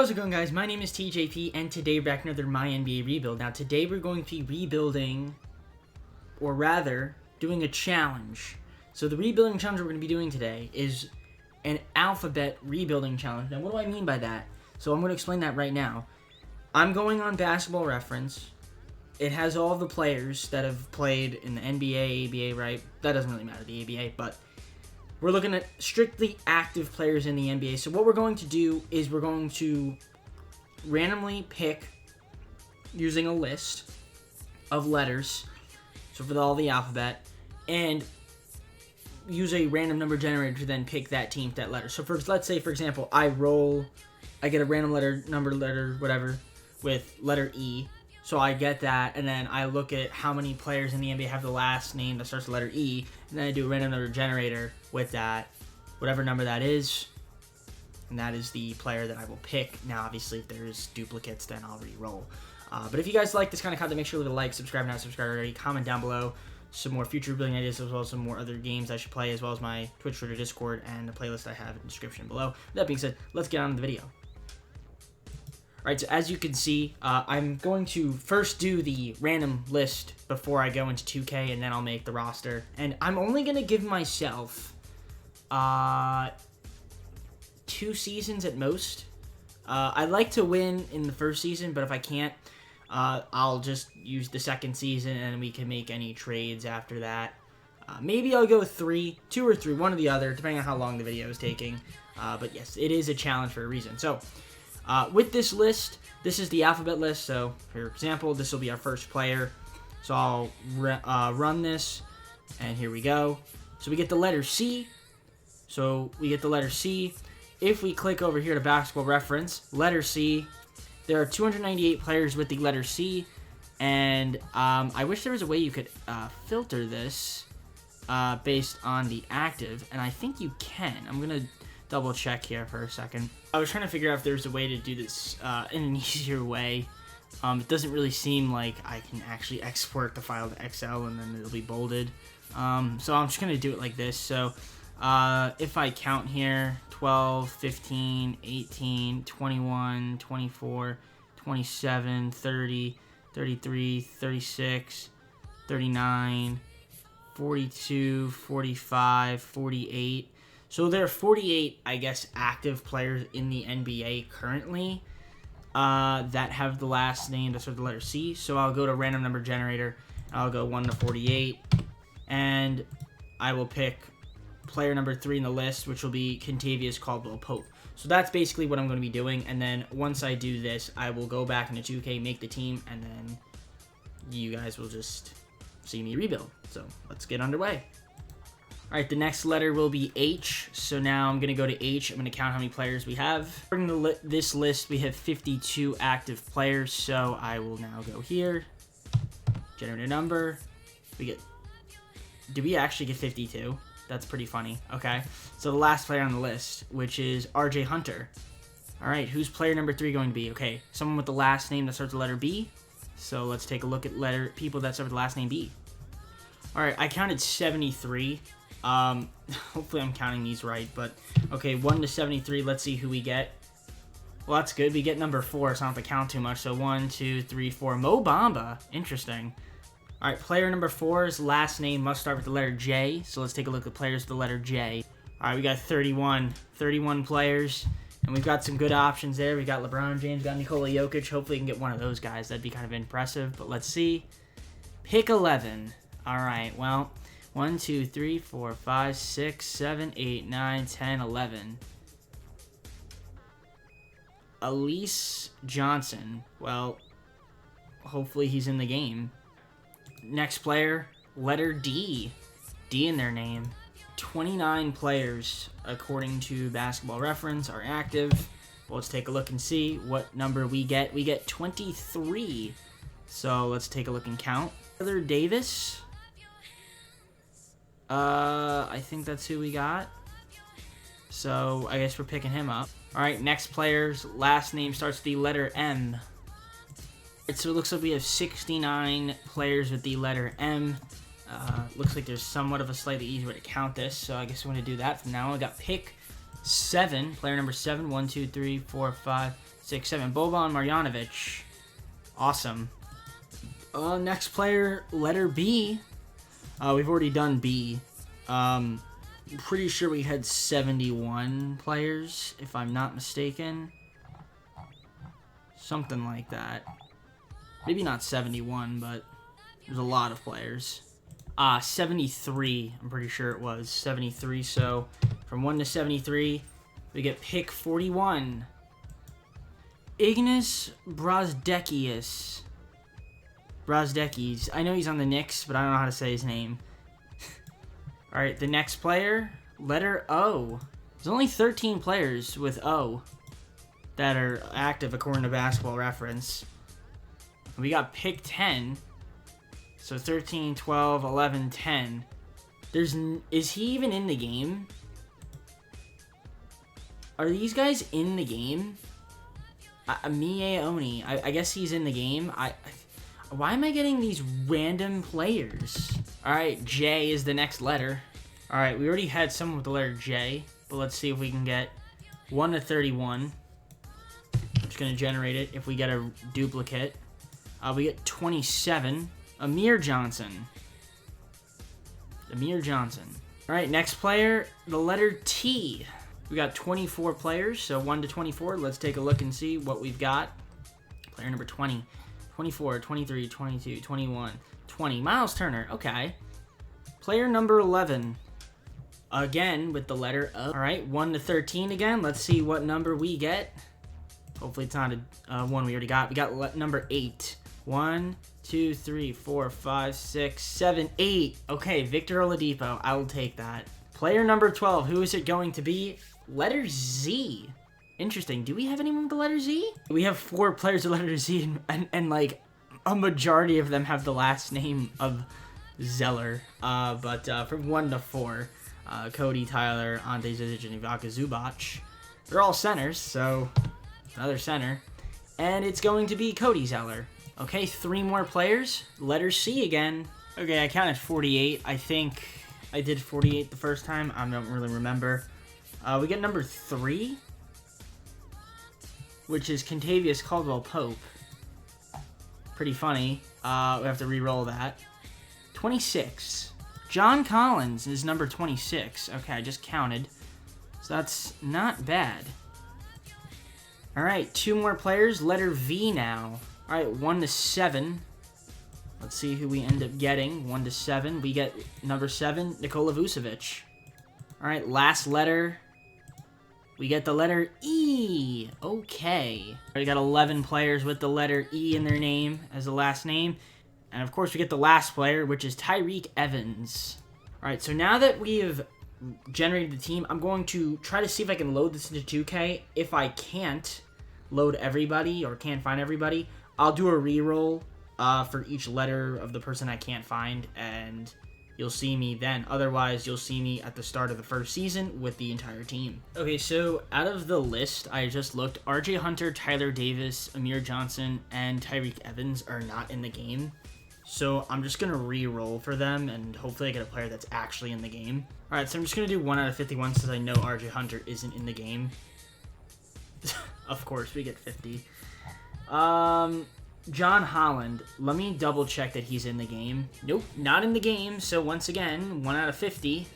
How's it going, guys? My name is TJP, and today we're back another MyNBA rebuild. Now, today we're going to be rebuilding, or rather, doing a challenge. So the rebuilding challenge we're going to be doing today is an alphabet rebuilding challenge. Now, what do I mean by that? So I'm going to explain that right now. I'm going on Basketball Reference. It has all the players that have played in the NBA, ABA, right? That doesn't really matter, the ABA, but we're looking at strictly active players in the NBA. So what we're going to do is we're going to randomly pick using a list of letters, so for all the alphabet, and use a random number generator to then pick that team, that letter. So let's say, for example, I get a random letter, whatever, with letter E. So I get that, and then I look at how many players in the NBA have the last name that starts with the letter E, and then I do a random number generator with that, whatever number that is, and that is the player that I will pick. Now, obviously, if there's duplicates, then I'll re-roll. But if you guys like this kind of content, make sure to leave a like, subscribe, not subscribe already, comment down below some more future building ideas, as well as some more other games I should play, as well as my Twitch, Twitter, Discord, and the playlist I have in the description below. With that being said, let's get on to the video. Alright, so as you can see, I'm going to first do the random list before I go into 2K, and then I'll make the roster. And I'm only going to give myself 2 seasons at most. I'd like to win in the first season, but if I can't, I'll just use the second season, and we can make any trades after that. Maybe I'll go 2 or 3, one or the other, depending on how long the video is taking. But yes, it is a challenge for a reason. So, with this list, this is the alphabet list. So, for example, this will be our first player. So I'll run this, and here we go. So we get the letter C. If we click over here to Basketball Reference, letter C, there are 298 players with the letter C, and I wish there was a way you could filter this based on the active, and I think you can. I'm going to double check here for a second. I was trying to figure out if there's a way to do this in an easier way. It doesn't really seem like I can actually export the file to Excel and then it'll be bolded. So I'm just going to do it like this. So if I count here, 12, 15, 18, 21, 24, 27, 30, 33, 36, 39, 42, 45, 48. So there are 48, I guess, active players in the NBA currently that have the last name that starts with the letter C. So I'll go to random number generator. I'll go 1 to 48. And I will pick player number 3 in the list, which will be Kentavious Caldwell-Pope. So that's basically what I'm going to be doing. And then once I do this, I will go back into 2K, make the team, and then you guys will just see me rebuild. So let's get underway. Alright, the next letter will be H. So now I'm going to go to H. I'm going to count how many players we have. According to this list, we have 52 active players. So I will now go here. Generate a number. Did we actually get 52? That's pretty funny. Okay. So the last player on the list, which is RJ Hunter. Alright, who's player number 3 going to be? Okay, someone with the last name that starts with the letter B. So let's take a look at people that start with the last name B. Alright, I counted 73. Hopefully I'm counting these right, but okay, 1 to 73, let's see who we get. Well, that's good. We get number 4, so I don't have to count too much. So 1, 2, 3, 4. Mo Bamba. Interesting. Alright, player number 4's last name must start with the letter J, so let's take a look at players with the letter J. Alright, we got 31 players, and we've got some good options there. We got LeBron James, got Nikola Jokic. Hopefully we can get one of those guys. That'd be kind of impressive, but let's see. Pick 11. Alright, well, 1, 2, 3, 4, 5, 6, 7, 8, 9, 10, 11. Elise Johnson. Well, hopefully he's in the game. Next player, letter D. D in their name. 29 players, according to Basketball Reference, are active. Well, let's take a look and see what number we get. We get 23. So let's take a look and count. Taylor Davis. I think that's who we got. So I guess we're picking him up. Alright, next player's last name starts with the letter M. So it looks like we have 69 players with the letter M. Looks like there's somewhat of a slightly easier way to count this, so I guess I'm going to do that from now on. We got pick 7, player number 7, 1, 2, 3, 4, 5, 6, 7. Boban Marjanovic. Awesome. Next player, letter B. We've already done B. Pretty sure we had 71 players, if I'm not mistaken. Something like that. Maybe not 71, but there's a lot of players. 73, I'm pretty sure it was. 73, so from 1 to 73, we get pick 41. Ignas Brazdeikis. I know he's on the Knicks, but I don't know how to say his name. Alright, the next player, letter O. There's only 13 players with O that are active according to Basketball Reference. We got pick 10. So 13, 12, 11, 10. Is he even in the game? Are these guys in the game? Oni. I guess he's in the game. Why am I getting these random players? Alright, J is the next letter. Alright, we already had someone with the letter J, but let's see if we can get 1 to 31. I'm just going to generate it if we get a duplicate. We get 27. Amir Johnson. Alright, next player, the letter T. We got 24 players, so 1 to 24. Let's take a look and see what we've got. Player number 20. 24, 23, 22, 21, 20. Miles Turner, okay. Player number 11. Again, with the letter O. Alright, 1 to 13 again. Let's see what number we get. Hopefully it's not a one we already got. We got number 8. 1, 2, 3, 4, 5, 6, 7, 8. Okay, Victor Oladipo. I will take that. Player number 12. Who is it going to be? Letter Z. Interesting. Do we have anyone with the letter Z? We have 4 players with the letter Z, and like, a majority of them have the last name of Zeller. But from 1 to 4, Cody, Tyler, Ante Zizic, and Ivica Zubac. They're all centers, so another center. And it's going to be Cody Zeller. Okay, 3 more players. Letter C again. Okay, I counted 48. I think I did 48 the first time. I don't really remember. We get number 3, which is Kentavious Caldwell-Pope. Pretty funny. We have to re-roll that. 26. John Collins is number 26. Okay, I just counted. So that's not bad. Alright, 2 more players. Letter V now. Alright, 1 to 7. Let's see who we end up getting. 1 to 7. We get number 7, Nikola Vucevic. Alright, last letter. We get the letter E. Okay. We got 11 players with the letter E in their name as the last name. And of course, we get the last player, which is Tyreke Evans. Alright, so now that we have generated the team, I'm going to try to see if I can load this into 2K. If I can't load everybody or can't find everybody, I'll do a reroll for each letter of the person I can't find, and you'll see me then. Otherwise, you'll see me at the start of the first season with the entire team. Okay, so out of the list I just looked, RJ Hunter, Tyler Davis, Amir Johnson, and Tyreke Evans are not in the game. So I'm just going to re-roll for them, and hopefully I get a player that's actually in the game. Alright, so I'm just going to do 1 out of 51 since I know RJ Hunter isn't in the game. Of course, we get 50. John Holland. Let me double check that he's in the game. Nope, not in the game. So once again, 1 out of 50.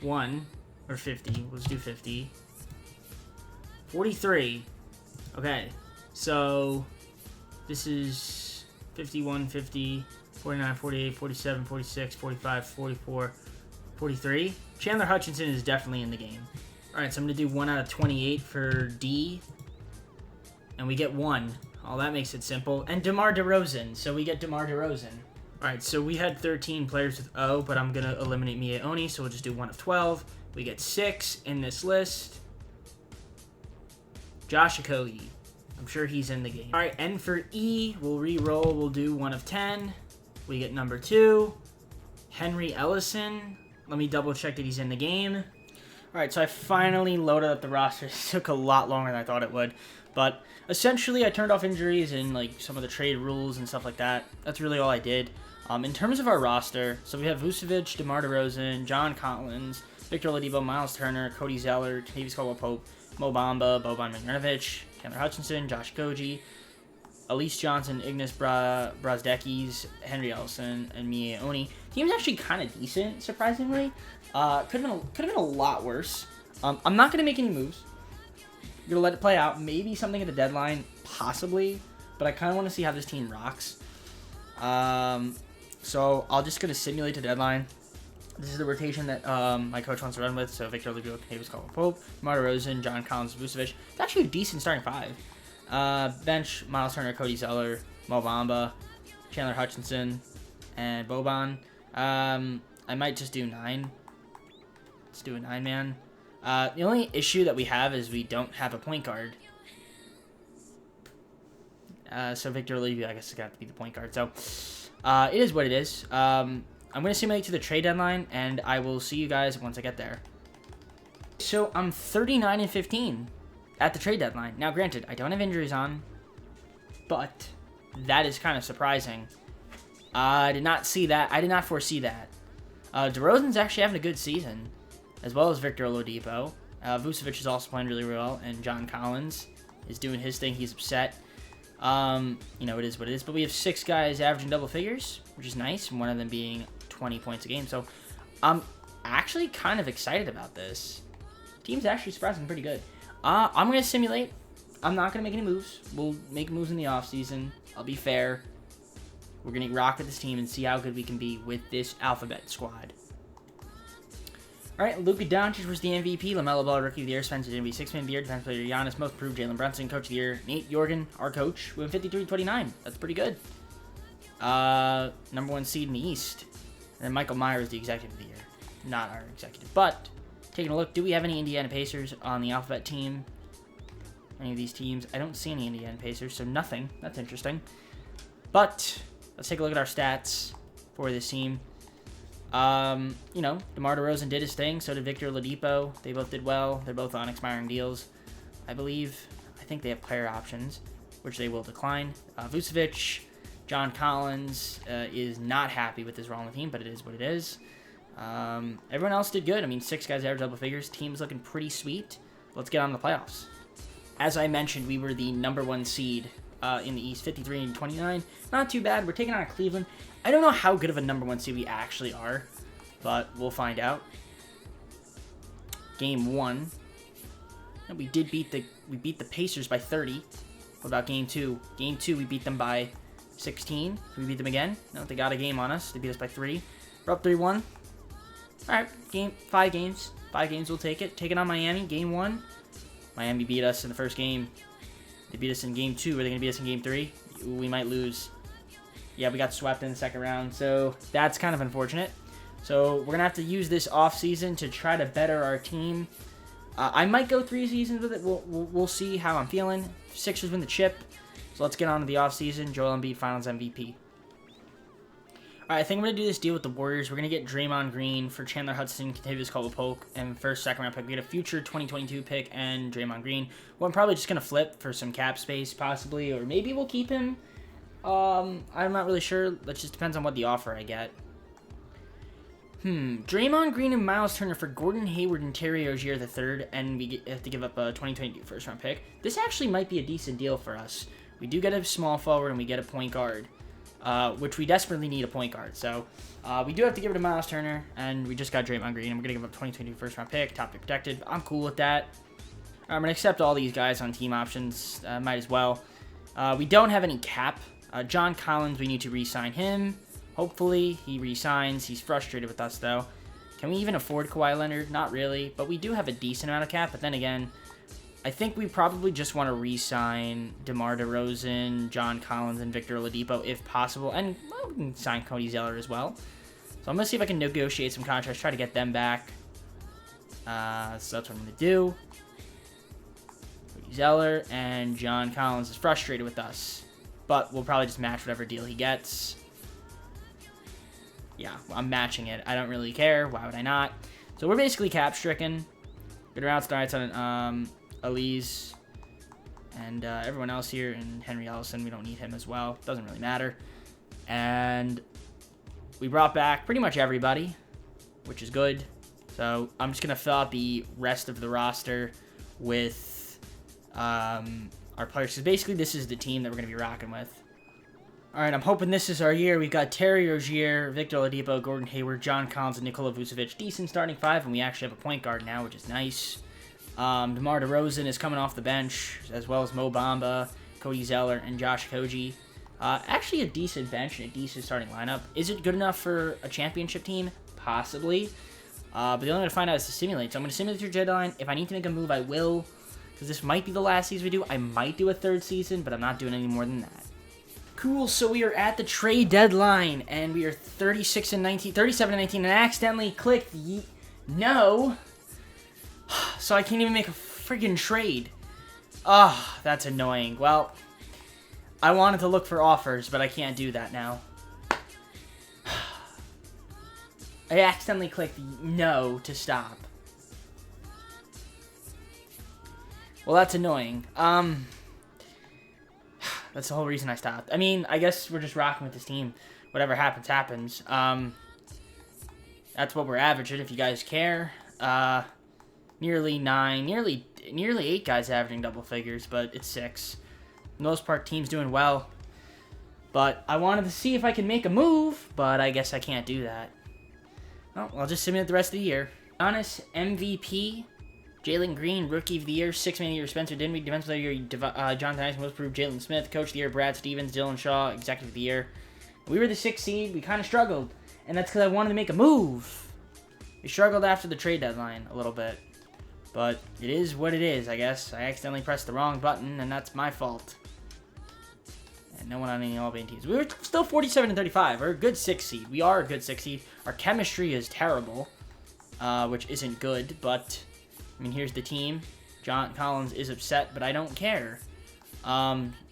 1 or 50. Let's do 50. 43. Okay, so this is 51, 50, 49, 48, 47, 46, 45, 44, 43. Chandler Hutchinson is definitely in the game. Alright, so I'm going to do 1 out of 28 for D. And we get 1. Oh, that makes it simple. And DeMar DeRozan. So we get DeMar DeRozan. Alright, so we had 13 players with O, but I'm going to eliminate Mie Oni, so we'll just do 1 of 12. We get 6 in this list. Josh Okogie. I'm sure he's in the game. Alright, and for E, we'll re-roll. We'll do 1 of 10. We get number 2. Henry Ellison. Let me double check that he's in the game. Alright, so I finally loaded up the roster. It took a lot longer than I thought it would. But essentially, I turned off injuries and like some of the trade rules and stuff like that. That's really all I did. In terms of our roster, so we have Vucevic, DeMar DeRozan, John Collins, Victor Oladipo, Miles Turner, Cody Zeller, Kentavious Caldwell-Pope, Mo Bamba, Boban Marjanovic, Chandler Hutchinson, Josh Koji, Elise Johnson, Ignas Brazdekis, Henry Ellison, and Mie Oni. Team's actually kind of decent, surprisingly. Could have been a lot worse. I'm not gonna make any moves. I'm gonna let it play out. Maybe something at the deadline, possibly. But I kind of want to see how this team rocks. So I'm just gonna simulate the deadline. This is the rotation that my coach wants to run with. So Victor Oladipo, Davis Caldwell-Pope, DeMar DeRozan, John Collins, Vucevic. It's actually a decent starting five. Bench, Miles Turner, Cody Zeller, Mo Bamba, Chandler Hutchinson, and Boban. I might just do 9. Let's do a 9-man. The only issue that we have is we don't have a point guard. So Victor Oladipo, I guess, is going to have to be the point guard. So it is what it is. I'm going to simulate to the trade deadline, and I will see you guys once I get there. So I'm 39-15 at the trade deadline. Now, granted, I don't have injuries on, but that is kind of surprising. I did not see that. I did not foresee that. DeRozan's actually having a good season, as well as Victor Oladipo. Vucevic is also playing really well, and John Collins is doing his thing. He's upset. You know, it is what it is. But we have 6 guys averaging double figures, which is nice, and one of them being 20 points a game. So I'm actually kind of excited about this. Team's actually surprising pretty good. I'm going to simulate. I'm not going to make any moves. We'll make moves in the offseason. I'll be fair. We're going to rock with this team and see how good we can be with this alphabet squad. All right, Luka Doncic was the MVP. LaMelo Ball, Rookie of the Year. Spencer Dinwiddie, 6-man of the Year. Defensive Player Giannis, Most Improved. Jalen Brunson, Coach of the Year. Nate Jorgen, our coach, went 53-29. That's pretty good. Number 1 seed in the East. And then Michael Myers, the Executive of the Year. Not our executive. But, taking a look, do we have any Indiana Pacers on the alphabet team? Any of these teams? I don't see any Indiana Pacers, so nothing. That's interesting. But let's take a look at our stats for this team. You know, DeMar DeRozan did his thing. So did Victor Oladipo. They both did well. They're both on expiring deals, I believe. I think they have player options, which they will decline. Vucevic, John Collins is not happy with this role on the team, but it is what it is. Everyone else did good. I mean, 6 guys average double figures. Team's looking pretty sweet. Let's get on to the playoffs. As I mentioned, we were the number 1 seed in the East, 53-29. Not too bad. We're taking on Cleveland. I don't know how good of a number 1 seed we actually are, but we'll find out. Game 1. And we did beat the Pacers by 30. What about game 2? Game 2, we beat them by 16. Can we beat them again? No, they got a game on us. They beat us by 3. We're up 3-1. All right, 5 games. 5 games, we'll take it. Taking on Miami, game 1. Miami beat us in the first game. They beat us in game 2. Are they going to beat us in game 3? We might lose. Yeah, we got swept in the second round, so that's kind of unfortunate. So we're going to have to use this offseason to try to better our team. I might go 3 seasons with it. We'll see how I'm feeling. Sixers win the chip. So let's get on to the offseason. Joel Embiid, Finals MVP. All right, I think I'm going to do this deal with the Warriors. We're going to get Draymond Green for Chandler Hudson, Kentavious Caldwell-Pope, and first, second round pick. We get a future 2022 pick and Draymond Green. Well, I'm probably just going to flip for some cap space, possibly, or maybe we'll keep him. I'm not really sure. That just depends on what the offer I get. Draymond Green and Miles Turner for Gordon Hayward and Terry Rozier III, and we have to give up a 2022 first round pick. This actually might be a decent deal for us. We do get a small forward and we get a point guard, which we desperately need a point guard. So we do have to give it to Miles Turner, and we just got Draymond Green, and we're going to give up 2022 first round pick, top pick protected. I'm cool with that. I'm going to accept all these guys on team options. Might as well. We don't have any cap. John Collins, we need to re-sign him. Hopefully, he re-signs. He's frustrated with us, though. Can we even afford Kawhi Leonard? Not really, but we do have a decent amount of cap. But then again, I think we probably just want to re-sign DeMar DeRozan, John Collins, and Victor Oladipo if possible. And well, we can sign Cody Zeller as well. So I'm going to see if I can negotiate some contracts, try to get them back. So that's what I'm going to do. Cody Zeller and John Collins is frustrated with us. But we'll probably just match whatever deal he gets. Yeah, I'm matching it. I don't really care. Why would I not? So we're basically cap-stricken. Good route starts on Elise and everyone else here. And Henry Ellison, we don't need him as well. Doesn't really matter. And we brought back pretty much everybody, which is good. So I'm just going to fill out the rest of the roster with our players. So basically, this is the team that we're going to be rocking with. All right, I'm hoping this is our year. We've got Terry Rozier, Victor Oladipo, Gordon Hayward, John Collins, and Nikola Vucevic. Decent starting five, and we actually have a point guard now, which is nice. DeMar DeRozan is coming off the bench, as well as Mo Bamba, Cody Zeller, and Josh Okogie. Actually, a decent bench and a decent starting lineup. Is it good enough for a championship team? Possibly. But the only way to find out is to simulate. So I'm going to simulate through deadline. If I need to make a move, I will. Because this might be the last season we do. I might do a third season, but I'm not doing any more than that. Cool, so we are at the trade deadline, and we are 37 and 19, and I accidentally clicked no. So I can't even make a friggin' trade. Ah, that's annoying. Well, I wanted to look for offers, but I can't do that now. I accidentally clicked no to stop. Well, that's annoying. That's the whole reason I stopped. I mean, I guess we're just rocking with this team. Whatever happens, happens. That's what we're averaging, if you guys care. Nearly 8 guys averaging double figures, but it's 6. For the most part, team's doing well. But I wanted to see if I can make a move, but I guess I can't do that. Well, I'll just simulate the rest of the year. Giannis, MVP. Jalen Green, Rookie of the Year. 6th Man of the Year, Spencer Dinwiddie. Defensive Player of the Year, Jonathan Isaac. Most Improved, Jalen Smith. Coach of the Year, Brad Stevens. Dylan Shaw, Executive of the Year. We were the 6th seed. We kind of struggled. And that's because I wanted to make a move. We struggled after the trade deadline a little bit. But it is what it is, I guess. I accidentally pressed the wrong button, and that's my fault. And no one on any All-NBA teams. We were still 47 and 35. We're a good 6th seed. We are a good 6th seed. Our chemistry is terrible, which isn't good, but I mean, here's the team. John Collins is upset, but I don't care.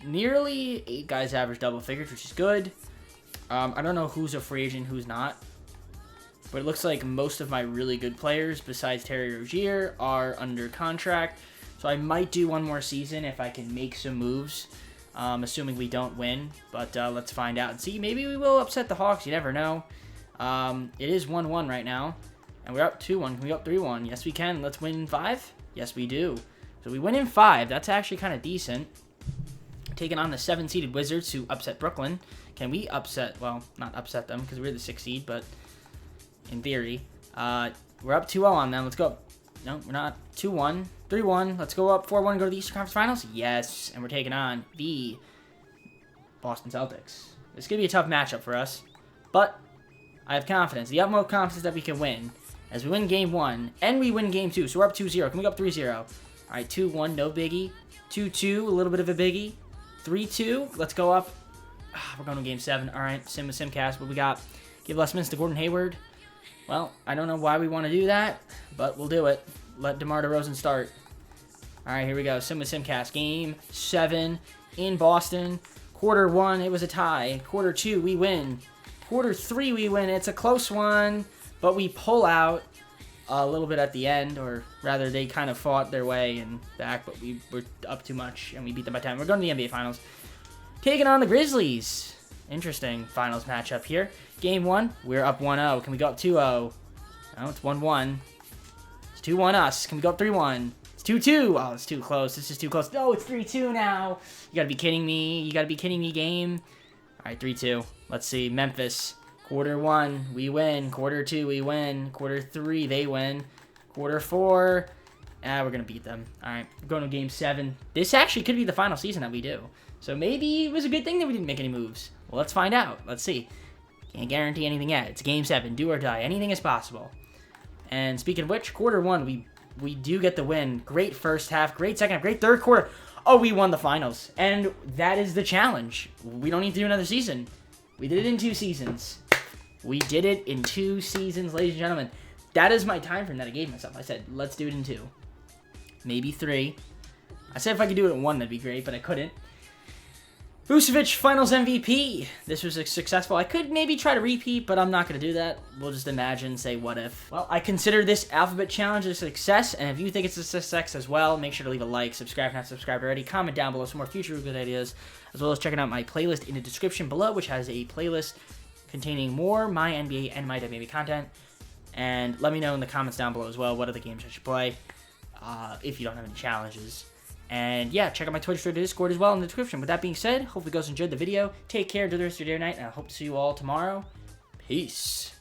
Nearly 8 guys average double figures, which is good. I don't know who's a free agent, who's not. But it looks like most of my really good players, besides Terry Rozier, are under contract. So I might do one more season if I can make some moves, assuming we don't win. But let's find out and see. Maybe we will upset the Hawks. You never know. It is 1-1 right now. And we're up 2-1. Can we go up 3-1? Yes, we can. Let's win in 5. Yes, we do. So we win in 5. That's actually kind of decent. Taking on the 7-seeded Wizards, who upset Brooklyn. Can we upset? Well, not upset them because we're the 6th seed, but in theory. We're up 2-0 on them. Let's go up. No, we're not. 2-1. 3-1. Let's go up 4-1 and go to the Eastern Conference Finals. Yes, and we're taking on the Boston Celtics. This is going to be a tough matchup for us, but I have confidence. The utmost confidence that we can win. As we win game 1, and we win game 2, so we're up 2-0. Can we go up 3-0? All right, 2-1, no biggie. 2-2, a little bit of a biggie. 3-2, let's go up. We're going to game 7. All right, sim with simcast. What we got? Give less minutes to Gordon Hayward. Well, I don't know why we want to do that, but we'll do it. Let DeMar DeRozan start. All right, here we go. Sim with simcast. Game 7 in Boston. Quarter 1, it was a tie. Quarter 2, we win. Quarter 3, we win. It's a close one. But we pull out a little bit at the end, or rather they kind of fought their way and back, but we were up too much, and we beat them by 10. We're going to the NBA Finals. Taking on the Grizzlies. Interesting finals matchup here. Game 1, we're up 1-0. Can we go up 2-0? No, it's 1-1. It's 2-1 us. Can we go up 3-1? It's 2-2. Oh, it's too close. This is too close. No, it's 3-2 now. You got to be kidding me. You got to be kidding me, game. All right, 3-2. Let's see. Memphis. Quarter 1, we win. Quarter 2, we win. Quarter 3, they win. Quarter 4, we're going to beat them. All right, we're going to game 7. This actually could be the final season that we do. So maybe it was a good thing that we didn't make any moves. Well, let's find out. Let's see. Can't guarantee anything yet. It's game 7. Do or die. Anything is possible. And speaking of which, quarter 1, we do get the win. Great first half. Great second half. Great third quarter. Oh, we won the finals. And that is the challenge. We don't need to do another season. We did it in 2 seasons. We did it in 2 seasons, ladies and gentlemen. That is my time frame that I gave myself. I said, let's do it in 2. Maybe 3. I said if I could do it in 1, that'd be great, but I couldn't. Vucevic, Finals MVP. This was successful. I could maybe try to repeat, but I'm not going to do that. We'll just imagine, say, what if. Well, I consider this alphabet challenge a success, and if you think it's a success as well, make sure to leave a like, subscribe if not subscribed already, comment down below some more future good ideas, as well as checking out my playlist in the description below, which has a playlist containing more MyNBA and MyNBA content. And let me know in the comments down below as well what other games I should play if you don't have any challenges. And yeah, check out my Twitch, Twitter, Discord as well in the description. With that being said, hopefully you guys enjoyed the video. Take care, enjoy the rest of your day or night, and I hope to see you all tomorrow. Peace.